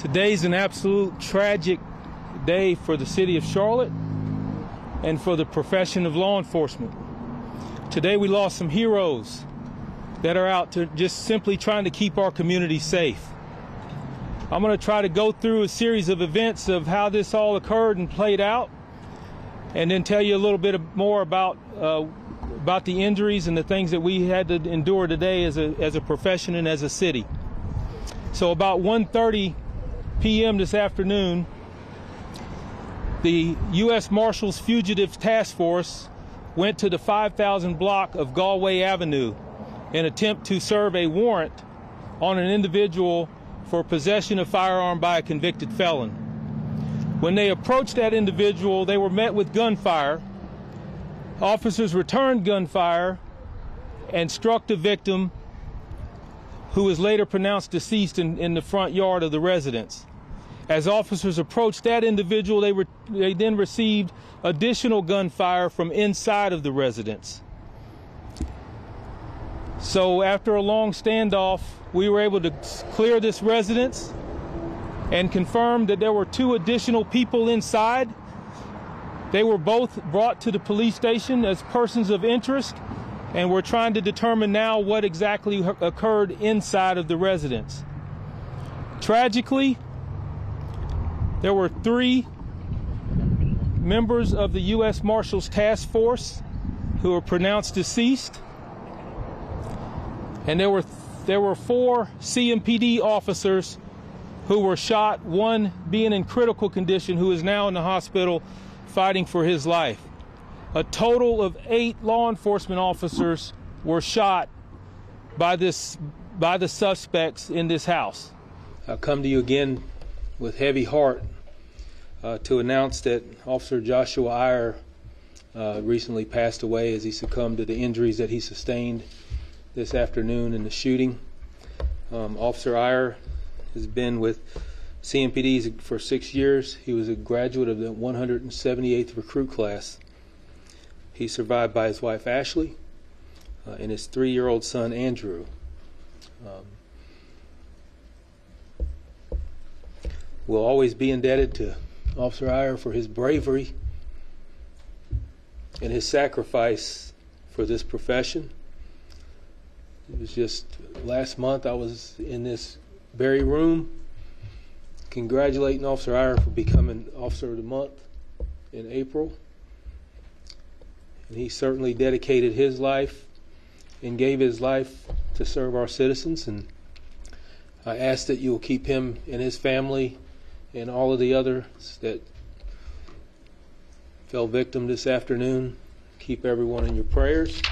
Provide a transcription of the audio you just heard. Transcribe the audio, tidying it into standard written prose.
Today's an absolute tragic day for the city of Charlotte and for the profession of law enforcement. Today we lost some heroes that are out to just simply trying to keep our community safe. I'm going to try to go through a series of events of how this all occurred and played out, and then tell you a little bit more about the injuries and the things that we had to endure today as a profession and as a city. So about 1:30 p.m. this afternoon, the U.S. Marshals Fugitive Task Force went to the 5000 block of Galway Avenue in an attempt to serve a warrant on an individual for possession of firearm by a convicted felon. When they approached that individual, they were met with gunfire. Officers returned gunfire and struck the victim, who was later pronounced deceased in the front yard of the residence. As officers approached that individual, they then received additional gunfire from inside of the residence. So after a long standoff, we were able to clear this residence and confirm that there were 2 additional people inside. They were both brought to the police station as persons of interest, and we're trying to determine now what exactly occurred inside of the residence. Tragically, there were 3 members of the U.S. Marshals Task Force who were pronounced deceased, and there were 4 CMPD officers who were shot, one being in critical condition who is now in the hospital fighting for his life. A total of 8 law enforcement officers were shot by the suspects in this house. I come to you again with heavy heart to announce that Officer Joshua Iyer recently passed away as he succumbed to the injuries that he sustained this afternoon in the shooting. Officer Iyer has been with CMPD for 6 years. He was a graduate of the 178th recruit class. He's survived by his wife Ashley and his 3-year-old son Andrew. We'll always be indebted to Officer Iyer for his bravery and his sacrifice for this profession. It was just last month I was in this very room congratulating Officer Iyer for becoming Officer of the Month in April. And he certainly dedicated his life and gave his life to serve our citizens. And I ask that you will keep him and his family and all of the others that fell victim this afternoon. Keep everyone in your prayers.